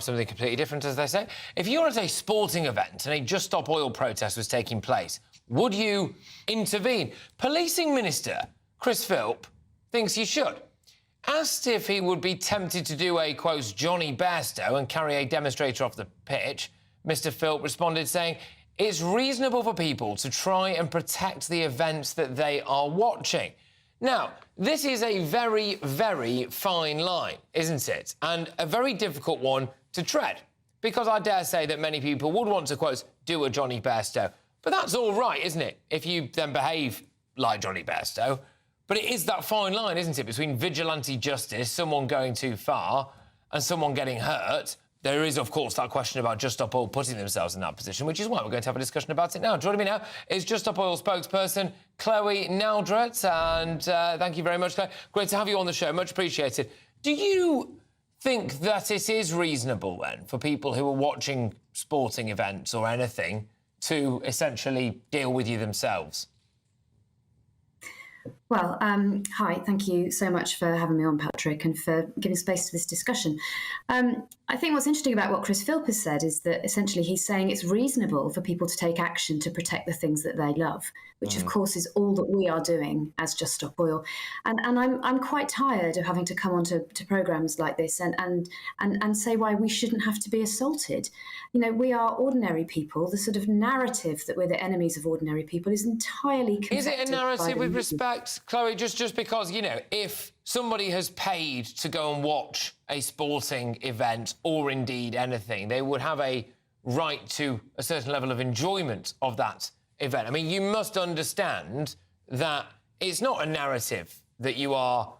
something completely different, as they say. If you were at a sporting event and a Just Stop Oil protest was taking place, would you intervene? Policing Minister Chris Philp thinks you should. Asked if he would be tempted to do a, quote, Johnny Bairstow and carry a demonstrator off the pitch, Mr Philp responded saying, it's reasonable for people to try and protect the events that they are watching. Now, this is a very, very fine line, isn't it? And a very difficult one to tread, because I dare say that many people would want to, quote, do a Johnny Bairstow. But that's all right, isn't it, if you then behave like Johnny Bairstow? But it is that fine line, isn't it, between vigilante justice, someone going too far, and someone getting hurt. There is, of course, that question about Just Stop Oil putting themselves in that position, which is why we're going to have a discussion about it now. Joining me now is Just Stop Oil spokesperson Chloe Naldrett, and thank you very much, Chloe. Great to have you on the show, much appreciated. Do you think that it is reasonable, then, for people who are watching sporting events or anything to essentially deal with you themselves? Well, hi, thank you so much for having me on, Patrick, and for giving space to this discussion. I think what's interesting about what Chris Philp has said is that essentially he's saying it's reasonable for people to take action to protect the things that they love, which of course is all that we are doing as Just Stop Oil. And I'm quite tired of having to come onto programmes like this and say why we shouldn't have to be assaulted. You know, we are ordinary people. The sort of narrative that we're the enemies of ordinary people is entirely confected. Is it a narrative with respect, Chloe, just because, you know, if somebody has paid to go and watch a sporting event or indeed anything, they would have a right to a certain level of enjoyment of that event. I mean, you must understand that it's not a narrative that you are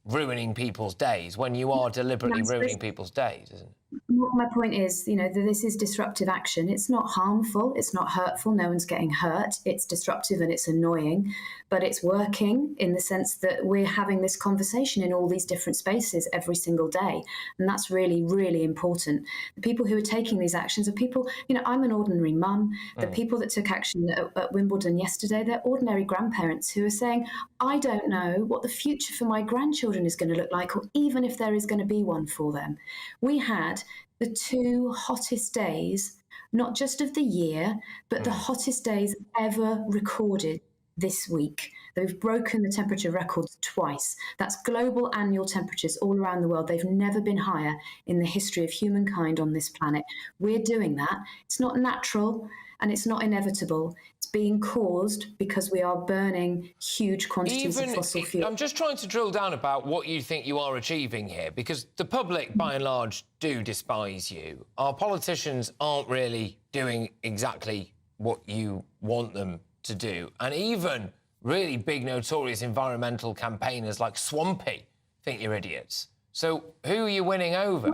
ruining people's days when you are deliberately ruining people's days, isn't it? My point is, you know, that this is disruptive action. It's not harmful, it's not hurtful, no one's getting hurt. It's disruptive and it's annoying, but it's working in the sense that we're having this conversation in all these different spaces every single day. And that's really, really important. The people who are taking these actions are people, you know, I'm an ordinary mum. The people that took action at Wimbledon yesterday, they're ordinary grandparents who are saying, I don't know what the future for my grandchildren is going to look like, or even if there is going to be one for them. We had the two hottest days, not just of the year, but the hottest days ever recorded this week. They've broken the temperature records twice. That's global annual temperatures all around the world. They've never been higher in the history of humankind on this planet. We're doing that. It's not natural and it's not inevitable. It's being caused because we are burning huge quantities of fossil fuel. I'm just trying to drill down about what you think you are achieving here, because the public, by and large, do despise you. Our politicians aren't really doing exactly what you want them to do. And even really big, notorious environmental campaigners like Swampy think you're idiots. So who are you winning over?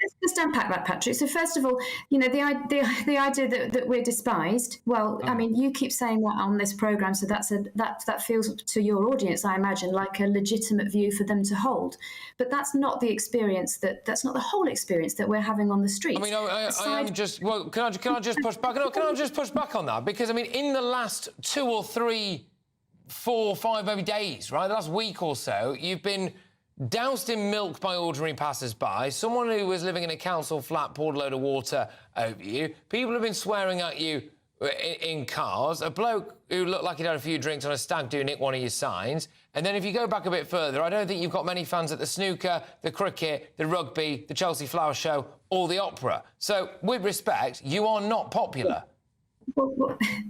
Let's just unpack that, Patrick. So first of all, you know, the idea that we're despised. Well, I mean, you keep saying that on this programme, so that feels to your audience, I imagine, like a legitimate view for them to hold. But that's not the experience that's not the whole experience that we're having on the streets. I mean, I am just. Well, can I just push back? No, can I just push back on that? Because I mean, in the last 2 or 3, 4, 5 maybe days, right, the last week or so, you've been doused in milk by ordinary passers-by. Someone who was living in a council flat poured a load of water over you. People have been swearing at you in cars. A bloke who looked like he'd had a few drinks on a stag do nick one of your signs. And then if you go back a bit further, I don't think you've got many fans at the snooker, the cricket, the rugby, the Chelsea Flower Show or the opera. So, with respect, you are not popular.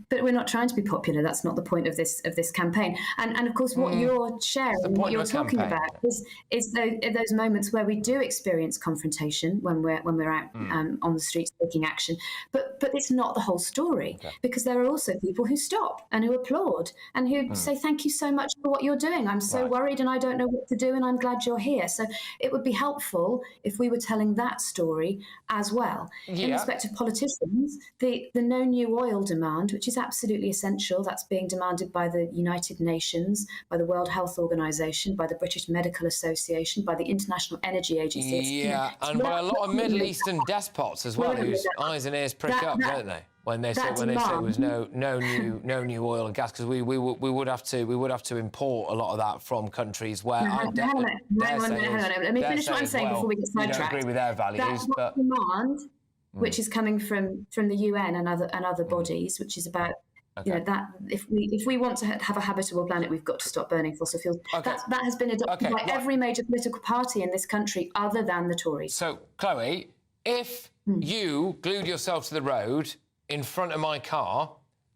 But we're not trying to be popular. That's not the point of this campaign. And of course, what you're sharing, what you're talking about, is those moments where we do experience confrontation when we're out on the streets taking action. But it's not the whole story, because there are also people who stop and who applaud and who say thank you so much for what you're doing. I'm so worried and I don't know what to do, and I'm glad you're here. So it would be helpful if we were telling that story as well. Yeah. In respect of politicians, the no new oil demand, which is absolutely essential. That's being demanded by the United Nations, by the World Health Organization, by the British Medical Association, by the International Energy Agency. Yeah, and by a lot of Middle Eastern despots as well, whose eyes and ears prick up, don't they? when they say there was no new oil and gas, because we would have to import a lot of that from countries where hang on. Let me finish what I'm saying before we get sidetracked. You don't agree with their values, but demand, which is coming from the UN and other bodies, which is about that if we want to have a habitable planet, we've got to stop burning fossil fuels. That has been adopted by every major political party in this country, other than the Tories. So, Chloe, if you glued yourself to the road in front of my car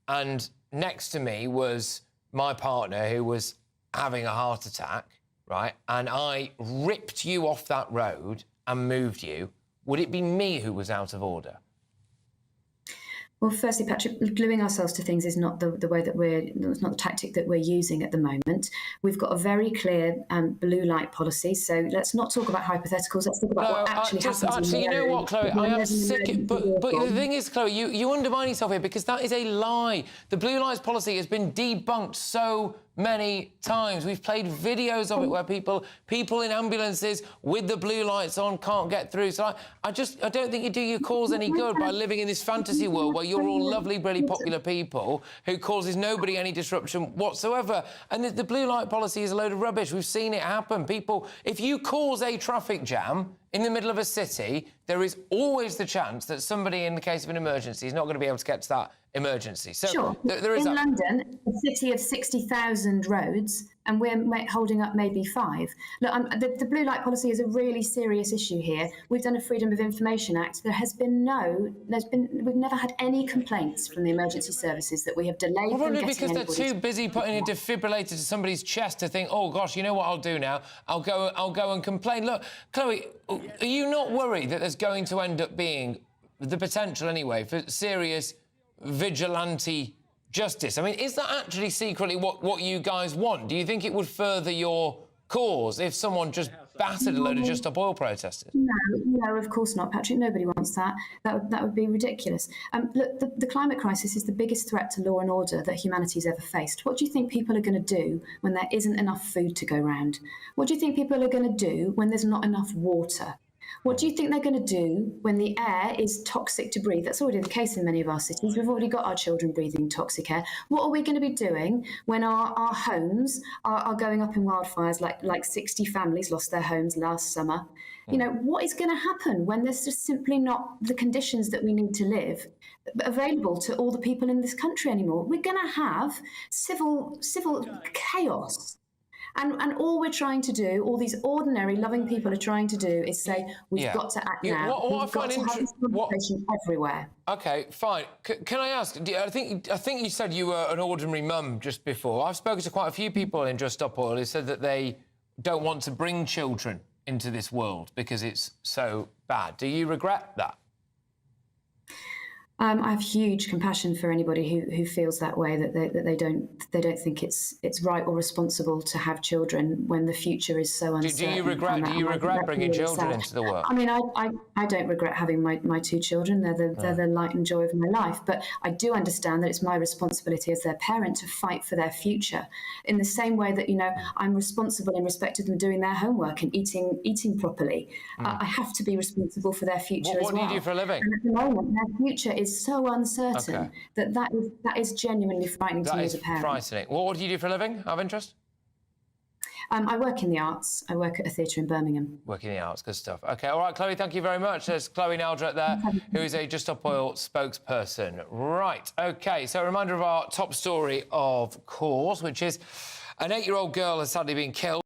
and next to me was my partner who was having a heart attack, right, and I ripped you off that road and moved you, would it be me who was out of order? Well, firstly, Patrick, gluing ourselves to things is not the way that it's not the tactic that we're using at the moment. We've got a very clear blue light policy, so let's not talk about hypotheticals. Let's talk about what actually happens. Actually, you know what, Chloe? I am sick. But the thing is, Chloe, you undermine yourself here, because that is a lie. The blue lights policy has been debunked so many times. We've played videos of it where people in ambulances with the blue lights on can't get through. So I don't think you do your cause any good by living in this fantasy world where you're all lovely, really popular people who causes nobody any disruption whatsoever. And the blue light policy is a load of rubbish. We've seen it happen. People, if you cause a traffic jam in the middle of a city, there is always the chance that somebody, in the case of an emergency, is not going to be able to get to that emergency. So sure. There is in London, a city of 60,000 roads, and we're holding up maybe 5. Look, the blue light policy is a really serious issue here. We've done a Freedom of Information Act. We've never had any complaints from the emergency services that we have delayed. Probably because they're too busy putting a defibrillator to somebody's chest to think, oh gosh, you know what I'll do now? I'll go and complain. Look, Chloe, are you not worried that there's going to end up being the potential anyway for serious vigilante justice? I mean, is that actually secretly what you guys want? Do you think it would further your cause if someone just battered a load of Just Stop Oil protesters? No, of course not, Patrick. Nobody wants that. That would be ridiculous. Look, the climate crisis is the biggest threat to law and order that humanity's ever faced. What do you think people are going to do when there isn't enough food to go round? What do you think people are going to do when there's not enough water? What do you think they're going to do when the air is toxic to breathe? That's already the case in many of our cities. We've already got our children breathing toxic air. What are we going to be doing when our homes are going up in wildfires, like 60 families lost their homes last summer? You know, what is going to happen when there's just simply not the conditions that we need to live available to all the people in this country anymore? We're going to have civil chaos. And all we're trying to do, all these ordinary, loving people are trying to do, is say, we've got to act now. We've got to have this conversation everywhere. OK, fine. Can I ask, I think you said you were an ordinary mum just before. I've spoken to quite a few people in Just Stop Oil who said that they don't want to bring children into this world because it's so bad. Do you regret that? I have huge compassion for anybody who feels that way, that they don't think it's right or responsible to have children when the future is so uncertain. Do you regret bringing children into the world? I mean, I don't regret having my 2 children. They're the light and joy of my life. But I do understand that it's my responsibility as their parent to fight for their future, in the same way that, you know, I'm responsible in respect of them doing their homework and eating properly. I have to be responsible for their future as well. What do you do for a living? And at the moment, their future is so uncertain that is genuinely frightening to me as a parent. Frightening. What do you do for a living, out of interest? I work in the arts. I work at a theatre in Birmingham. Working in the arts, good stuff. OK, all right, Chloe, thank you very much. There's Chloe Naldrett there, who is a Just Stop Oil spokesperson. Right, OK, so a reminder of our top story, of course, which is an 8-year-old girl has sadly been killed.